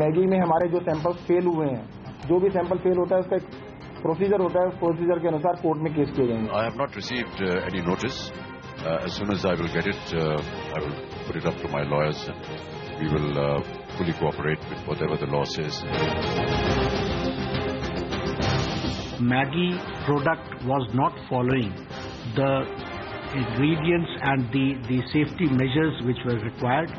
Maggi में हमारे जो सैंपल्स फेल हुए हैं, जो भी सैंपल फेल होता है उसका एक प्रोसीजर होता है, उस प्रोसीजर के अनुसार कोर्ट में केस किए जाएंगे. I have not received any notice. As soon as I will get it, I will put it up to my lawyers and we will fully cooperate with whatever the law says. Maggi product was not following the ingredients and the safety measures which were required,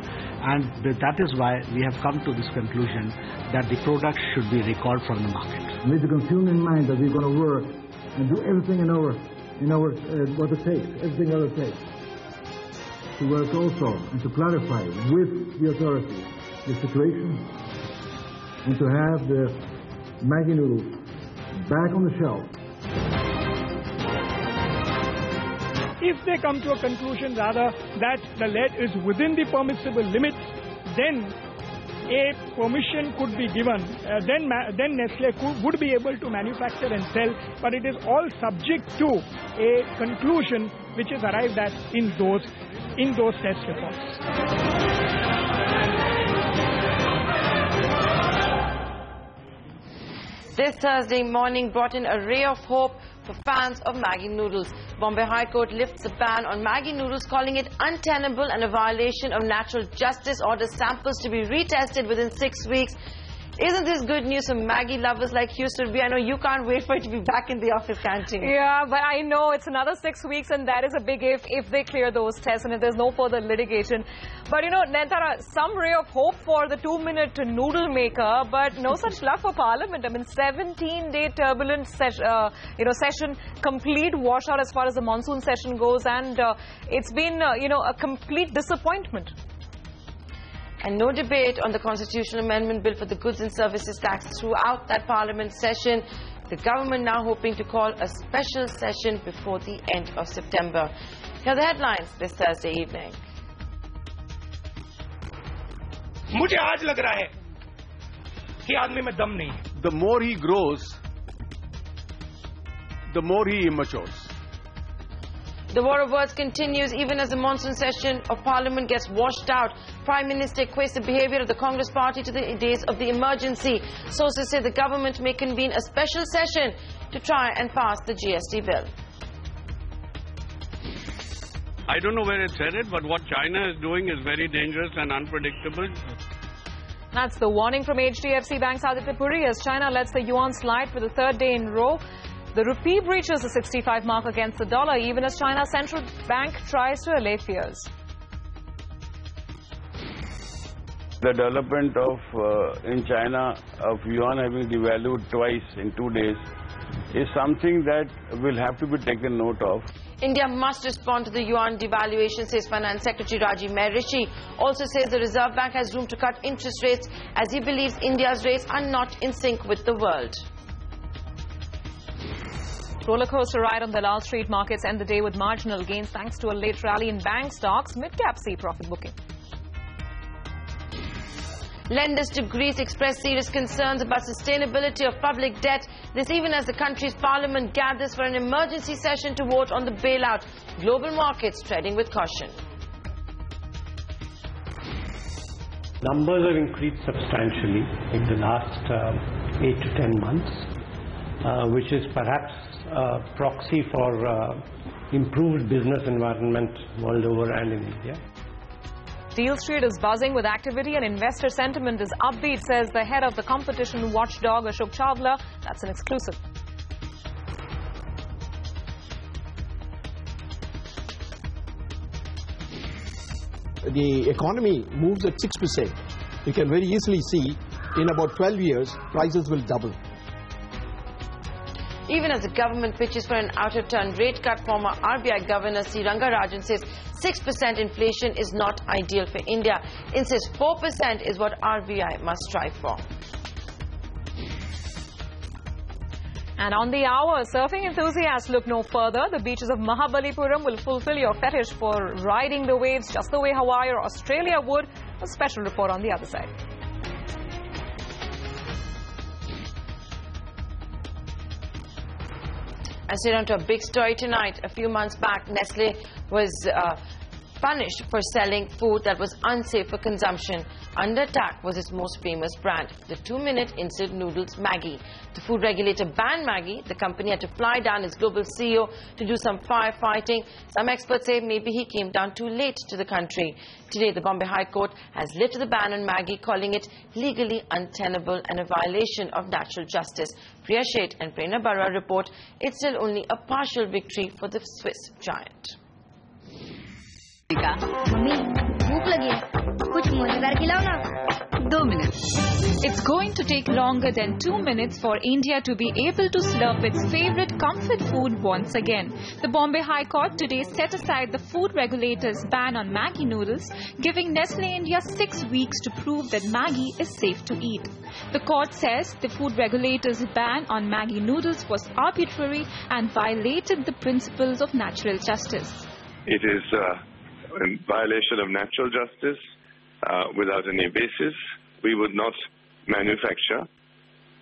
and that is why we have come to this conclusion that the product should be recalled from the market. With the consumer in mind that we're going to work and do everything in our what it takes, everything that it takes, to work also and to clarify with the authorities the situation and to have the Maggi noodles back on the shelf. If they come to a conclusion rather that the lead is within the permissible limits, then a permission could be given. Then Nestle would be able to manufacture and sell, but it is all subject to a conclusion which is arrived at in those test reports. This Thursday morning brought in a ray of hope for fans of Maggi Noodles. Bombay High Court lifts the ban on Maggi Noodles, calling it untenable and a violation of natural justice. Orders samples to be retested within 6 weeks. Isn't this good news for Maggi lovers like you, Surbhi? I know you can't wait for it to be back in the office canteen. Yeah, but I know it's another 6 weeks, and that is a big if they clear those tests and if there's no further litigation. But you know, Nentara, some ray of hope for the 2-minute noodle maker, but no such luck for Parliament. I mean, 17-day turbulent session, complete washout as far as the monsoon session goes, and it's been a complete disappointment. And no debate on the constitutional amendment bill for the goods and services tax throughout that parliament session. The government now hoping to call a special session before the end of September. Here are the headlines this Thursday evening. मुझे आज लग रहा है कि आदमी में दम नहीं है. The more he grows, the more he immatures. The war of words continues even as the monsoon session of Parliament gets washed out. Prime Minister equates the behaviour of the Congress party to the days of the emergency. Sources say the government may convene a special session to try and pass the GST bill. I don't know where it's headed, but what China is doing is very dangerous and unpredictable. That's the warning from HDFC Bank's Aditya Puri as China lets the yuan slide for the third day in a row. The rupee breaches the 65 mark against the dollar, even as China's central bank tries to allay fears. The development of in China of yuan having devalued twice in 2 days is something that will have to be taken note of. India must respond to the yuan devaluation, says Finance Secretary Rajiv Mehrishi. Also says the Reserve Bank has room to cut interest rates as he believes India's rates are not in sync with the world. Rollercoaster ride on the Dalal Street markets end the day with marginal gains thanks to a late rally in bank stocks. Mid-cap see profit booking. Lenders to Greece express serious concerns about sustainability of public debt. This even as the country's parliament gathers for an emergency session to vote on the bailout. Global markets treading with caution. Numbers have increased substantially in the last 8 to 10 months, which is perhaps a proxy for improved business environment world over and in India. Deal Street is buzzing with activity and investor sentiment is upbeat, says the head of the competition watchdog Ashok Chawla. That's an exclusive. The economy moves at 6%. You can very easily see in about 12 years prices will double. Even as the government pitches for an out-of-turn rate cut, former RBI Governor C. Rangarajan says 6% inflation is not ideal for India. Insists 4% is what RBI must strive for. And on the hour, surfing enthusiasts look no further. The beaches of Mahabalipuram will fulfill your fetish for riding the waves just the way Hawaii or Australia would. A special report on the other side. And straight on to a big story tonight. A few months back, Nestle was punished for selling food that was unsafe for consumption. Under attack was its most famous brand, the 2-minute instant noodles Maggi. The food regulator banned Maggi. The company had to fly down its global CEO to do some firefighting. Some experts say maybe he came down too late to the country. Today, the Bombay High Court has lifted the ban on Maggi, calling it legally untenable and a violation of natural justice. Priya Sheth and Prerna Barua report it's still only a partial victory for the Swiss giant. Mummy भूख लगी है कुछ मजेदार खिलाओ ना 2 minutes. It's going to take longer than 2 minutes for India to be able to slurp its favorite comfort food once again. The Bombay High Court today set aside the food regulator's ban on Maggi noodles, giving Nestle India 6 weeks to prove that Maggi is safe to eat. The court says the food regulator's ban on Maggi noodles was arbitrary and violated the principles of natural justice. It is in violation of natural justice without any basis. We would not manufacture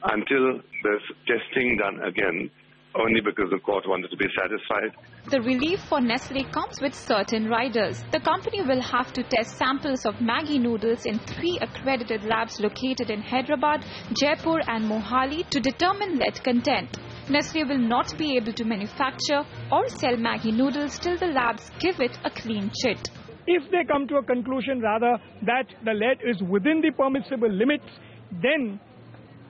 until there's testing done again, only because the court wanted to be satisfied. The relief for Nestle comes with certain riders. The company will have to test samples of Maggi noodles in 3 accredited labs located in Hyderabad, Jaipur and Mohali to determine lead content. Nestle will not be able to manufacture or sell Maggi noodles till the labs give it a clean chit. If they come to a conclusion rather that the lead is within the permissible limits, then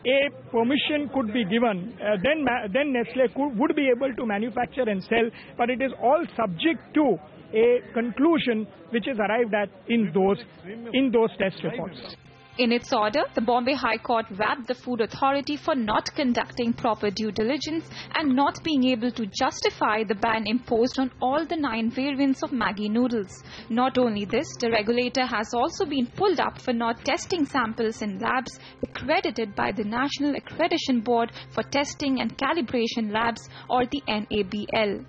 a permission could be given. Then Nestle would be able to manufacture and sell, but it is all subject to a conclusion which is arrived at in those test reports. In its order, the Bombay High Court rapped the Food Authority for not conducting proper due diligence and not being able to justify the ban imposed on all the 9 variants of Maggi noodles. Not only this, the regulator has also been pulled up for not testing samples in labs accredited by the National Accreditation Board for Testing and Calibration Labs, or the NABL.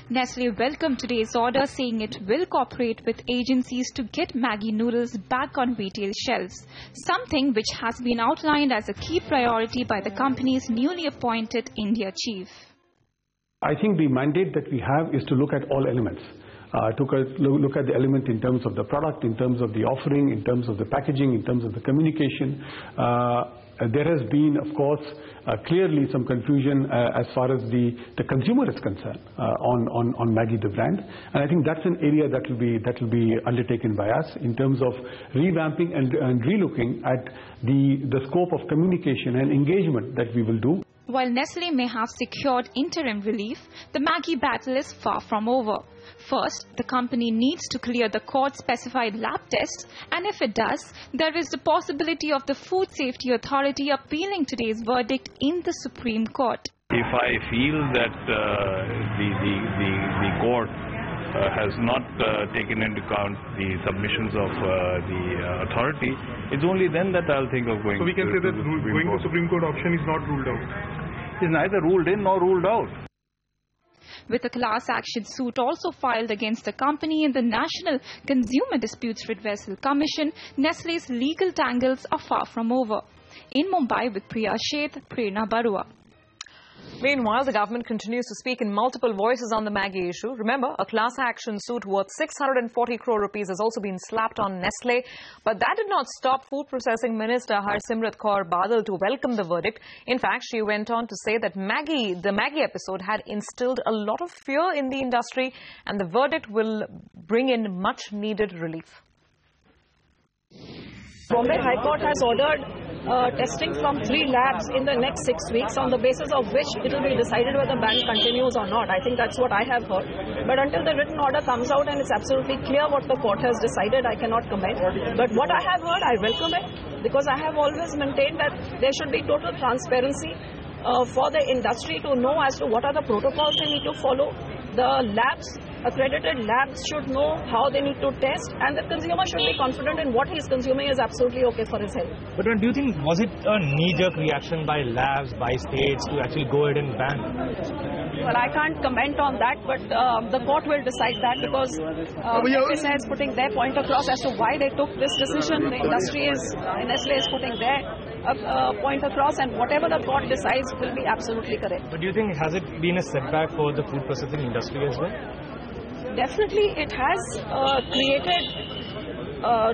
Nestle welcomed today's order, saying it will cooperate with agencies to get Maggi noodles back on retail shelves, something which has been outlined as a key priority by the company's newly appointed India chief. I think the mandate that we have is to look at all elements. Look at the element in terms of the product, in terms of the offering, in terms of the packaging, in terms of the communication. There has been, of course, clearly some confusion as far as the consumer is concerned on Maggi the brand, and I think that's an area that will be undertaken by us in terms of revamping and relooking at the scope of communication and engagement that we will do. While Nestle may have secured interim relief, the Maggi battle is far from over. First, the company needs to clear the court-specified lab tests, and if it does, there is the possibility of the Food Safety Authority appealing today's verdict in the Supreme Court. If I feel that the court has not taken into account the submissions of the authority, it's only then that I'll think of going. So we can say that going to Supreme Court option is not ruled out. It's neither ruled in nor ruled out. With a class action suit also filed against the company in the National Consumer Disputes Redressal Commission, Nestle's legal tangles are far from over. In Mumbai with Priya Sheth, Prerna Barua. Meanwhile, the government continues to speak in multiple voices on the Maggi issue. Remember, a class action suit worth 640 crore rupees has also been slapped on Nestle. But that did not stop Food Processing Minister Harsimrat Kaur Badal to welcome the verdict. In fact, she went on to say that the Maggi episode had instilled a lot of fear in the industry, and the verdict will bring in much needed relief. Bombay High Court has ordered testing from 3 labs in the next 6 weeks, on the basis of which it will be decided whether the ban continues or not. I think that's what I have heard. But until the written order comes out and it's absolutely clear what the court has decided, I cannot comment. But what I have heard, I welcome it, because I have always maintained that there should be total transparency for the industry to know as to what are the protocols they need to follow. The labs, accredited labs, should know how they need to test, and the consumer should be confident in what he's consuming is absolutely okay for his health. But do you think, was it a knee-jerk reaction by labs, by states to actually go ahead and ban? Well, I can't comment on that, but the court will decide that, because FSA is putting their point across as to why they took this decision. The industry is, Nestle is putting their point across, and whatever the court decides will be absolutely correct. But do you think, has it been a setback for the food processing industry as well? definitely it has created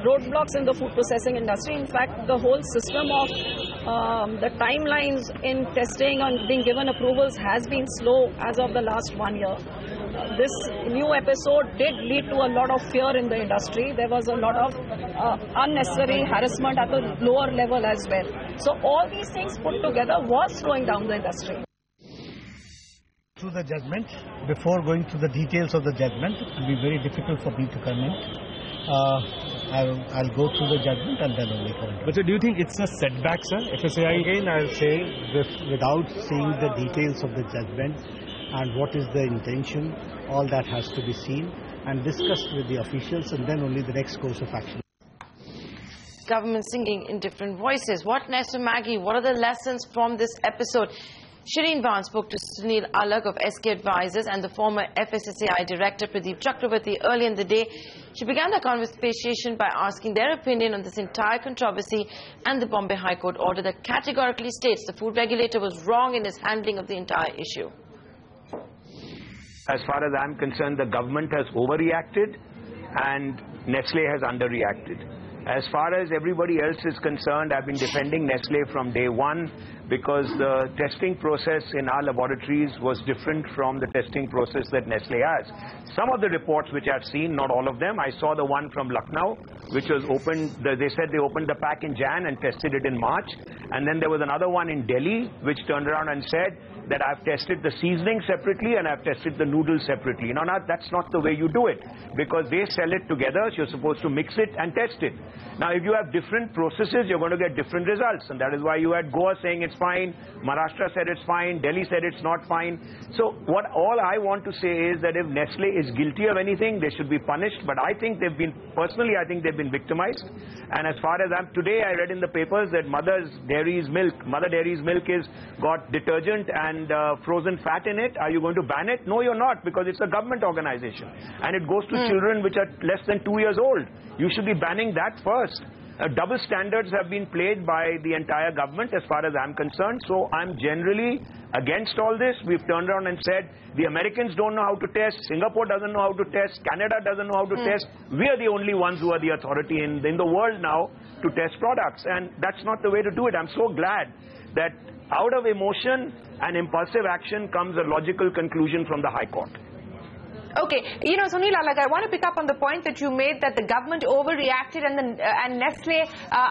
roadblocks in the food processing industry. In fact, the whole system of the timelines in testing and being given approvals has been slow as of the last 1 year. This new episode did lead to a lot of fear in the industry. There was a lot of unnecessary harassment at the lower level as well. So all these things put together was slowing down the industry. Through the judgment, before going to the details of the judgment, it will be very difficult for me to comment. I'll go through the judgment and then only comment. But so do you think it's a setback, sir? FSSAI? Again, I'll say, without seeing the details of the judgment and what is the intention, all that has to be seen and discussed with the officials, and then only the next course of action. Government singing in different voices. What next to Maggi? What are the lessons from this episode? Shireen Barnes spoke to Sunil Alag of SK Advisors and the former FSSAI Director Pradeep Chakravarti earlier in the day. She began the conversation by asking their opinion on this entire controversy and the Bombay High Court order that categorically states the food regulator was wrong in his handling of the entire issue. As far as I'm concerned, the government has overreacted and Nestle has underreacted. As far as everybody else is concerned, I've been defending Nestle from day one because the testing process in our laboratories was different from the testing process that Nestle has. Some of the reports which I've seen, not all of them, I saw the one from Lucknow, which was opened, they said they opened the pack in Jan and tested it in March. And then there was another one in Delhi, which turned around and said that I've tested the seasoning separately and I've tested the noodles separately. Now, that's not the way you do it, because they sell it together, so you're supposed to mix it and test it. Now, if you have different processes, you're going to get different results, and that is why you had Goa saying it's fine, Maharashtra said it's fine, Delhi said it's not fine. So all I want to say is that if Nestle is guilty of anything, they should be punished, but I think they've been, personally, I think they've been victimized. And as far as today I read in the papers that Mother Dairy's milk is got detergent and frozen fat in it. Are you going to ban it? No, you're not, because it's a government organization and it goes to children which are less than 2 years old. You should be banning that first. Double standards have been played by the entire government as far as I'm concerned. So I'm generally against all this. We've turned around and said the Americans don't know how to test, Singapore doesn't know how to test, Canada doesn't know how to test. We are the only ones who are the authority in the world now to test products, and that's not the way to do it. I'm so glad that out of emotion and impulsive action comes a logical conclusion from the High Court. Okay, Sunil Alag, I want to pick up on the point that you made that the government overreacted and Nestle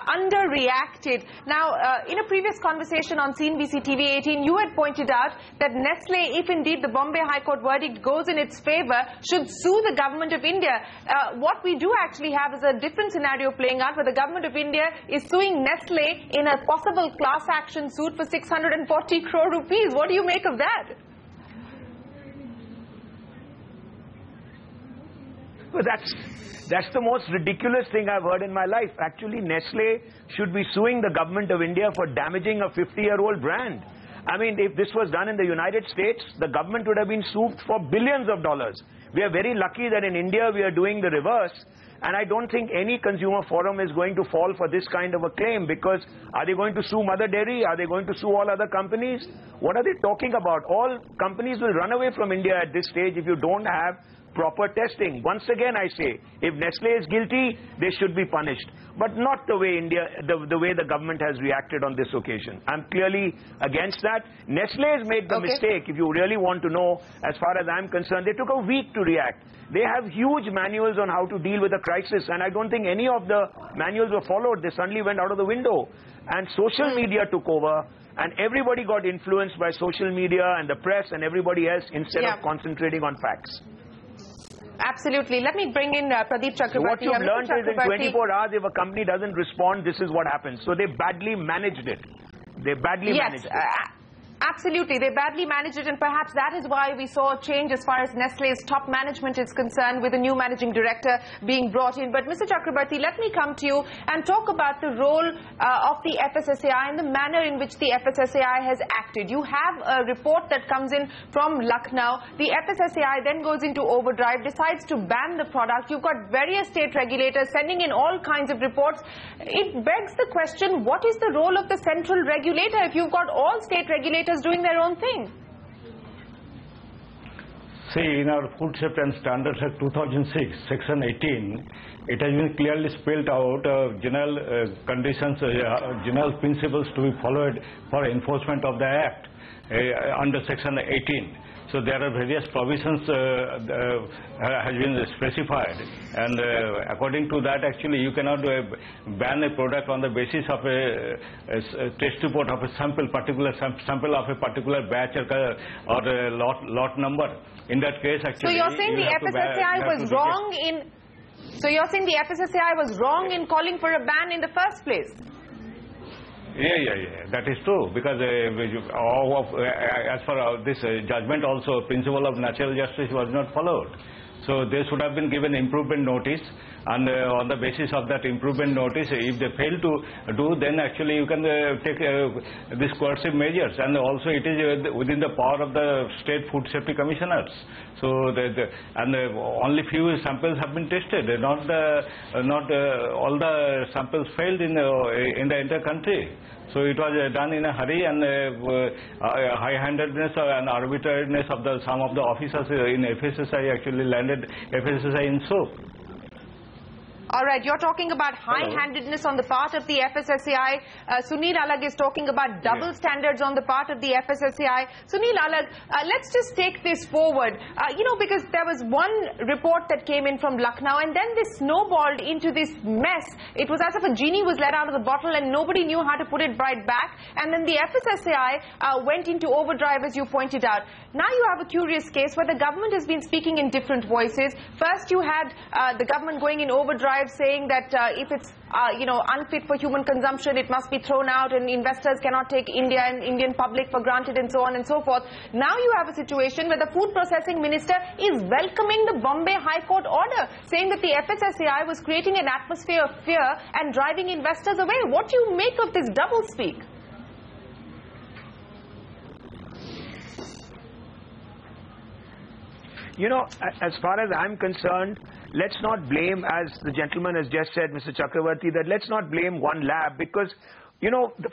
underreacted. Now, in a previous conversation on CNBC TV 18, you had pointed out that Nestle, if indeed the Bombay High Court verdict goes in its favor, should sue the government of India. What we do actually have is a different scenario playing out where the government of India is suing Nestle in a possible class action suit for 640 crore rupees. What do you make of that? Well, that's the most ridiculous thing I've heard in my life. Actually, Nestle should be suing the government of India for damaging a 50-year-old brand. I mean, if this was done in the United States, the government would have been sued for billions of dollars. We are very lucky that in India we are doing the reverse. And I don't think any consumer forum is going to fall for this kind of a claim, because are they going to sue Mother Dairy? Are they going to sue all other companies? What are they talking about? All companies will run away from India at this stage if you don't have proper testing. Once again, I say, if Nestle is guilty, they should be punished, but not the way the way the government has reacted on this occasion. I'm clearly against that. Nestle has made the mistake. If you really want to know, as far as I'm concerned, they took a week to react. They have huge manuals on how to deal with a crisis, and I don't think any of the manuals were followed. They suddenly went out of the window, and social media took over, and everybody got influenced by social media and the press and everybody else instead of concentrating on facts. Absolutely. Let me bring in Pradeep Chakrabarti. So what you've learned is in 24 hours, if a company doesn't respond, this is what happens. So they badly managed it. They badly managed it. Absolutely. They badly managed it, and perhaps that is why we saw a change as far as Nestle's top management is concerned, with a new managing director being brought in. But Mr. Chakrabarti, let me come to you and talk about the role of the FSSAI and the manner in which the FSSAI has acted. You have a report that comes in from Lucknow. The FSSAI then goes into overdrive, decides to ban the product. You've got various state regulators sending in all kinds of reports. It begs the question, what is the role of the central regulator if you've got all state regulators doing their own thing? See, in our Food Safety and Standards Act 2006, Section 18, it has been clearly spelled out general conditions, general principles to be followed for enforcement of the Act under Section 18. So there are various provisions has been specified, and according to that, actually, you cannot ban a product on the basis of a test report of a sample, particular sample of a particular batch or a lot number. In that case, actually, so you're saying the FSSAI was wrong in. So you're saying the FSSAI was wrong in calling for a ban in the first place? Yeah, that is true, because as for this judgment also, principle of natural justice was not followed. So they should have been given improvement notice, and on the basis of that improvement notice, if they fail to do, then actually you can take these coercive measures, and also it is within the power of the state food safety commissioners. So only few samples have been tested, not all the samples failed in the entire country. So it was done in a hurry, and high-handedness and arbitrariness of some of the officers in FSSAI actually landed FSSAI in soup. All right, you're talking about high-handedness on the part of the FSSAI. Sunil Alag is talking about double standards on the part of the FSSAI. Sunil Alag, let's just take this forward. Because there was one report that came in from Lucknow, and then this snowballed into this mess. It was as if a genie was let out of the bottle and nobody knew how to put it right back. And then the FSSAI went into overdrive, as you pointed out. Now you have a curious case where the government has been speaking in different voices. First you had the government going in overdrive, saying that if it's unfit for human consumption, it must be thrown out, and investors cannot take India and Indian public for granted, and so on and so forth. Now you have a situation where the food processing minister is welcoming the Bombay High Court order, saying that the FSSAI was creating an atmosphere of fear and driving investors away. What do you make of this doublespeak? As far as I'm concerned, let's not blame, as the gentleman has just said, Mr. Chakravarti, that let's not blame one lab, because,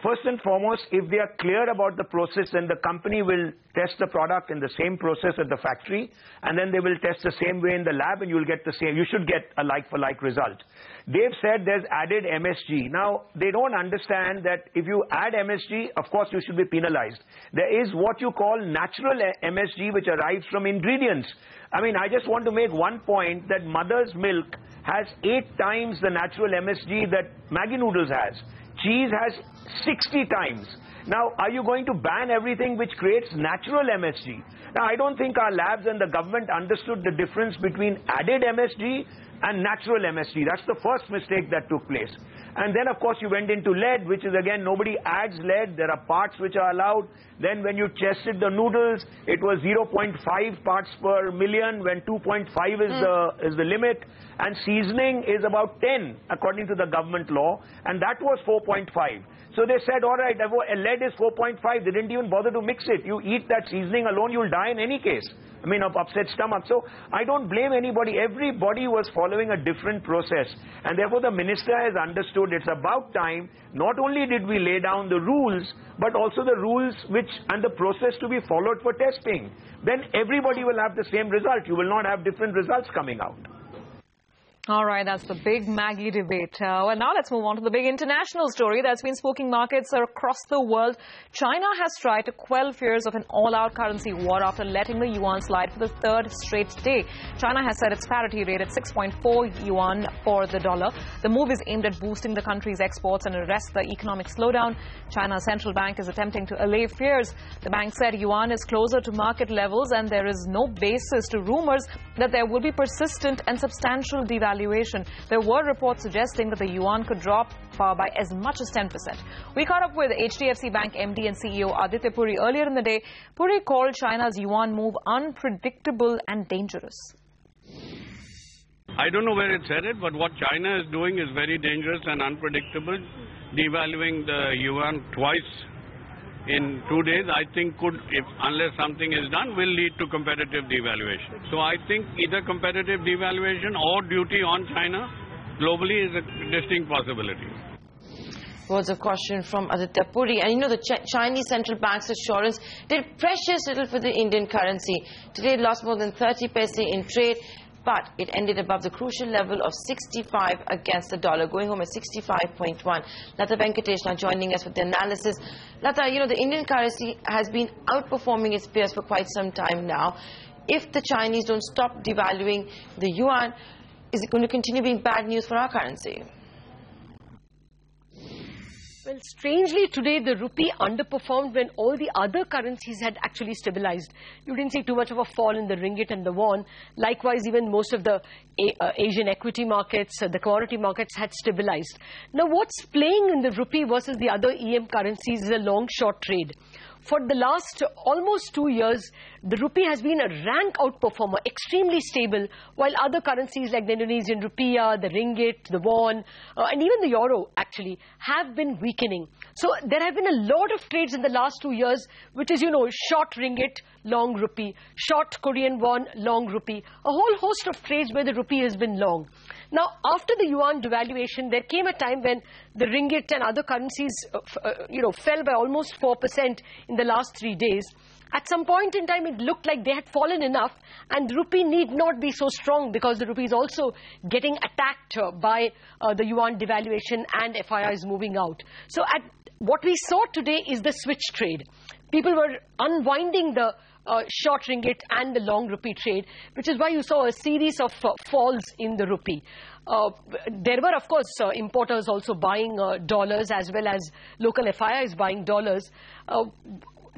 first and foremost, if they are clear about the process, then the company will test the product in the same process at the factory, and then they will test the same way in the lab, and you should get a like-for-like result. They've said there's added MSG. Now, they don't understand that if you add MSG, of course, you should be penalized. There is what you call natural MSG, which arrives from ingredients. I just want to make one point, that mother's milk has 8 times the natural MSG that Maggi Noodles has. Cheese has 60 times. Now, are you going to ban everything which creates natural MSG? Now, I don't think our labs and the government understood the difference between added MSG and natural MSG. That's the first mistake that took place. And then, of course, you went into lead, which is, again, nobody adds lead. There are parts which are allowed. Then when you tested the noodles, it was 0.5 parts per million, when 2.5 is the limit. And seasoning is about 10, according to the government law. And that was 4.5. So they said, all right, lead is 4.5. They didn't even bother to mix it. You eat that seasoning alone, you'll die in any case. Of upset stomach. So I don't blame anybody. Everybody was following a different process. And therefore the minister has understood it's about time. Not only did we lay down the rules, but also the rules and the process to be followed for testing. Then everybody will have the same result. You will not have different results coming out. All right, that's the big Maggi debate. Well, now let's move on to the big international story that's been spooking markets across the world. China has tried to quell fears of an all-out currency war after letting the yuan slide for the 3rd straight day. China has set its parity rate at 6.4 yuan for the dollar. The move is aimed at boosting the country's exports and arrest the economic slowdown. China's central bank is attempting to allay fears. The bank said yuan is closer to market levels, and there is no basis to rumors that there will be persistent and substantial devaluation. There were reports suggesting that the yuan could drop by as much as 10%. We caught up with HDFC Bank MD and CEO Aditya Puri earlier in the day. Puri called China's yuan move unpredictable and dangerous. I don't know where it's headed, but what China is doing is very dangerous and unpredictable. Devaluing the yuan twice in 2 days, I think unless something is done, will lead to competitive devaluation. So I think either competitive devaluation or duty on China globally is a distinct possibility. Words of caution from Aditya Puri. And you know, the Chinese central bank's assurance did precious little for the Indian currency. Today it lost more than 30 paise in trade, but it ended above the crucial level of 65 against the dollar, going home at 65.1. Lata Venkatesh now joining us with the analysis. Lata, you know, the Indian currency has been outperforming its peers for quite some time now. If the Chinese don't stop devaluing the yuan, is it going to continue being bad news for our currency? Well, strangely today the rupee underperformed when all the other currencies had actually stabilized. You didn't see too much of a fall in the ringgit and the yuan. Likewise, even most of the Asian equity markets, the commodity markets had stabilized. Now, what's playing in the rupee versus the other EM currencies is a long-short trade. For the last almost 2 years, the rupee has been a rank outperformer, extremely stable, while other currencies like the Indonesian rupiah, the ringgit, the yuan, and even the euro actually have been weakening. So there have been a lot of trades in the last 2 years, which is, you know, short ringgit, long rupee, short Korean won, long rupee, a whole host of trades where the rupee has been long. Now, after the yuan devaluation, there came a time when the ringgit and other currencies, fell by almost 4% in the last 3 days. At some point in time, it looked like they had fallen enough, and the rupee need not be so strong because the rupee is also getting attacked by the yuan devaluation and FIIs moving out. So, what we saw today is the switch trade. People were unwinding the short ringgit and the long rupee trade, which is why you saw a series of falls in the rupee. There were, of course, importers also buying dollars, as well as local FIIs buying dollars.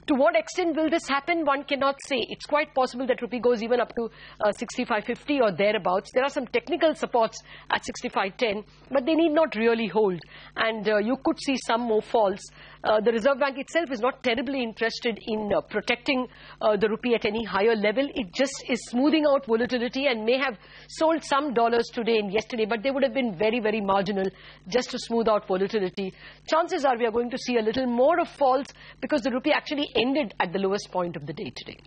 To what extent will this happen? One cannot say. It's quite possible that rupee goes even up to 65.50 or thereabouts. There are some technical supports at 65.10, but they need not really hold. And you could see some more falls. The Reserve Bank itself is not terribly interested in protecting the rupee at any higher level. It just is smoothing out volatility and may have sold some dollars today and yesterday, but they would have been very, very marginal just to smooth out volatility. Chances are we are going to see a little more of falls because the rupee actually ended at the lowest point of the day today.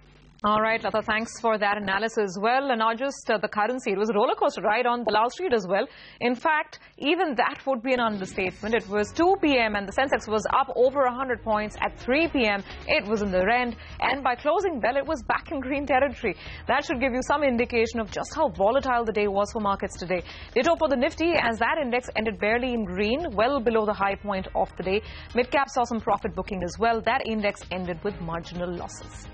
All right, Lata, thanks for that analysis. Well, and not just the currency, it was a roller coaster ride on Wall Street as well. In fact, even that would be an understatement. It was 2 p.m. and the Sensex was up over 100 points. At 3 p.m., it was in the red. And by closing bell, it was back in green territory. That should give you some indication of just how volatile the day was for markets today. Ditto for the Nifty, as that index ended barely in green, well below the high point of the day. Midcap saw some profit booking as well. That index ended with marginal losses.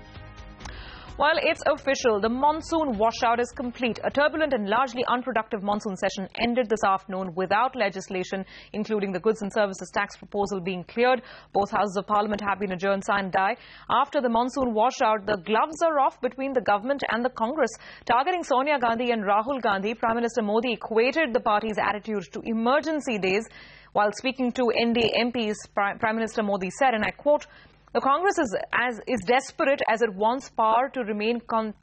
Well, it's official. The monsoon washout is complete. A turbulent and largely unproductive monsoon session ended this afternoon without legislation, including the goods and services tax proposal being cleared. Both houses of parliament have been adjourned sine die. After the monsoon washout, the gloves are off between the government and the Congress. Targeting Sonia Gandhi and Rahul Gandhi, Prime Minister Modi equated the party's attitude to emergency days. While speaking to NDA MPs, Prime Minister Modi said, and I quote, "The Congress is desperate as it wants power to remain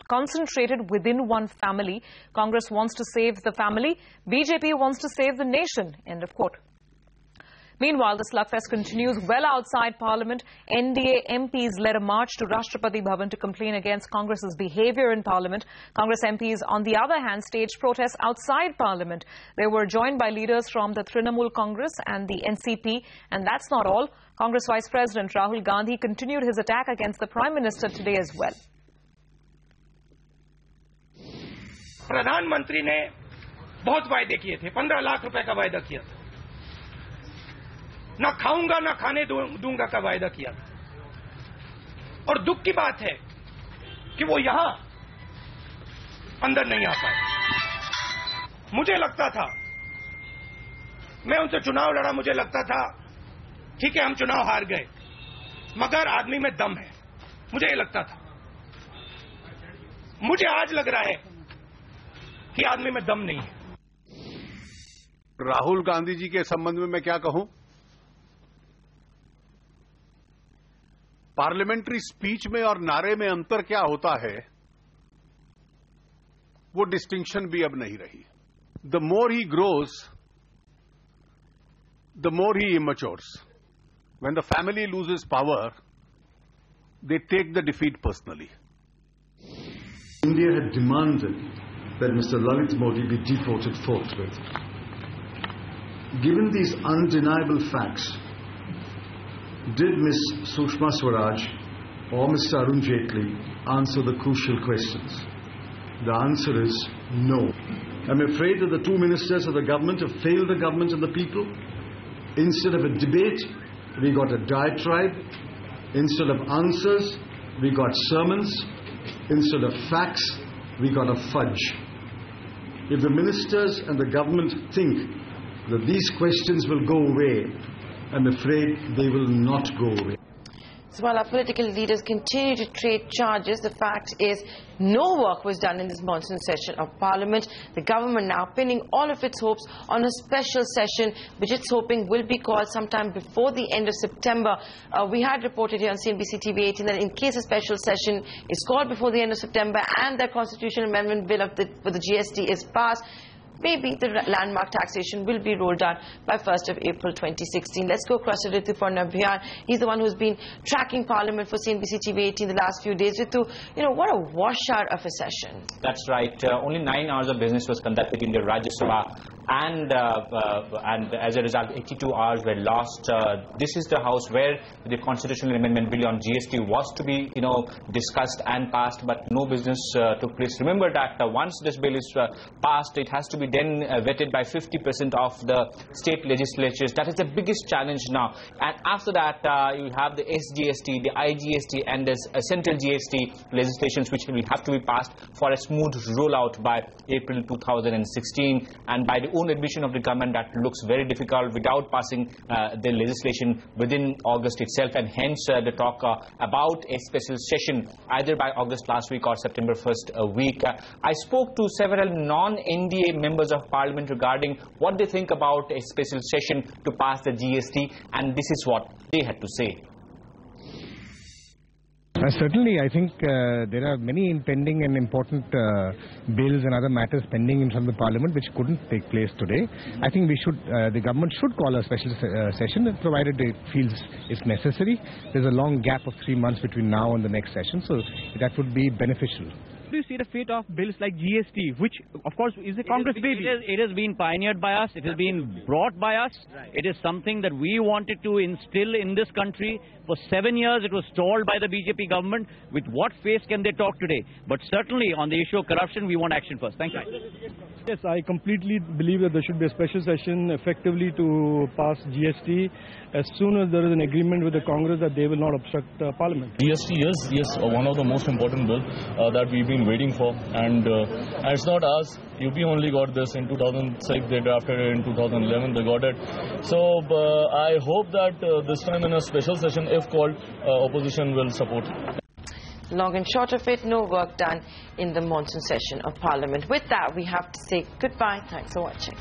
concentrated within one family. Congress wants to save the family. BJP wants to save the nation." End of quote. Meanwhile, the slugfest continues well outside Parliament. NDA MPs led a march to Rashtrapati Bhavan to complain against Congress's behaviour in Parliament. Congress MPs, on the other hand, staged protests outside Parliament. They were joined by leaders from the Trinamool Congress and the NCP. And that's not all. Congress Vice President Rahul Gandhi continued his attack against the Prime Minister today as well. प्रधानमंत्री ने बहुत वायदे किए थे, 15 लाख रुपए का वायदा किया था, न खाऊंगा न खाने दूंगा का वायदा किया था। और दुख की बात है कि वो यहां अंदर नहीं आ पाए। मुझे लगता था, मैं उनसे चुनाव लड़ा, मुझे लगता था ठीक है हम चुनाव हार गए, मगर आदमी में दम है, मुझे ये लगता था। मुझे आज लग रहा है कि आदमी में दम नहीं है। राहुल गांधी जी के संबंध में मैं क्या कहूं? पार्लियामेंट्री स्पीच में और नारे में अंतर क्या होता है, वो डिस्टिंक्शन भी अब नहीं रही। The more he grows, the more he immatures. When the family loses power, they take the defeat personally. India had demanded that Mr. Lalit Modi be deported forthwith. Given these undeniable facts, did Ms. Sushma Swaraj or Mr. Arun Jaitley answer the crucial questions? The answer is no. I'm afraid that the two ministers of the government have failed the government and the people. Instead of a debate, we got a diatribe. Instead of answers, we got sermons. Instead of facts, we got a fudge. If the ministers and the government think that these questions will go away, I'm afraid they will not go away. So while our political leaders continue to trade charges, the fact is no work was done in this monsoon session of Parliament. The government now pinning all of its hopes on a special session, which it's hoping will be called sometime before the end of September. We had reported here on CNBC TV 18 that in case a special session is called before the end of September and the constitutional amendment bill for the GST is passed, maybe the landmark taxation will be rolled out by 1st of April 2016. Let's go across to Ritu for Nabhiyan. He's the one who's been tracking Parliament for CNBC TV 18 the last few days. Ritu, what a washout of a session. That's right. Only 9 hours of business was conducted in the Rajya Sabha, and as a result 82 hours were lost. This is the house where the constitutional amendment bill on GST was to be discussed and passed, but no business took place. Remember that once this bill is passed, it has to be then vetted by 50% of the state legislatures. That is the biggest challenge now. And after that, you have the SGST, the IGST, and the central GST legislations, which will have to be passed for a smooth rollout by April 2016. And by the own admission of the government, that looks very difficult without passing the legislation within August itself. And hence the talk about a special session either by August last week or September 1st week. I spoke to several non-NDA members of Parliament regarding what they think about a special session to pass the GST, and this is what they had to say. Certainly, I think there are many impending and important bills and other matters pending in front of the Parliament which couldn't take place today. I think the government should call a special session, provided it feels it's necessary. There's a long gap of 3 months between now and the next session, so that would be beneficial. Do you see the fate of bills like GST, which of course is a Congress baby? It has been pioneered by us, it has been brought by us, it is something that we wanted to instill in this country. For 7 years it was stalled by the BJP government. With what face can they talk today? But certainly on the issue of corruption, we want action first. Thank you. Yes, I completely believe that there should be a special session effectively to pass GST as soon as there is an agreement with the Congress that they will not obstruct Parliament. GST is, yes, one of the most important bills that we've been waiting for, and it's not us. UP only got this in 2006, they drafted it in 2011, they got it. So I hope that this time in a special session, if called, opposition will support. Long and short of it, no work done in the monsoon session of Parliament. With that, we have to say goodbye. Thanks for watching.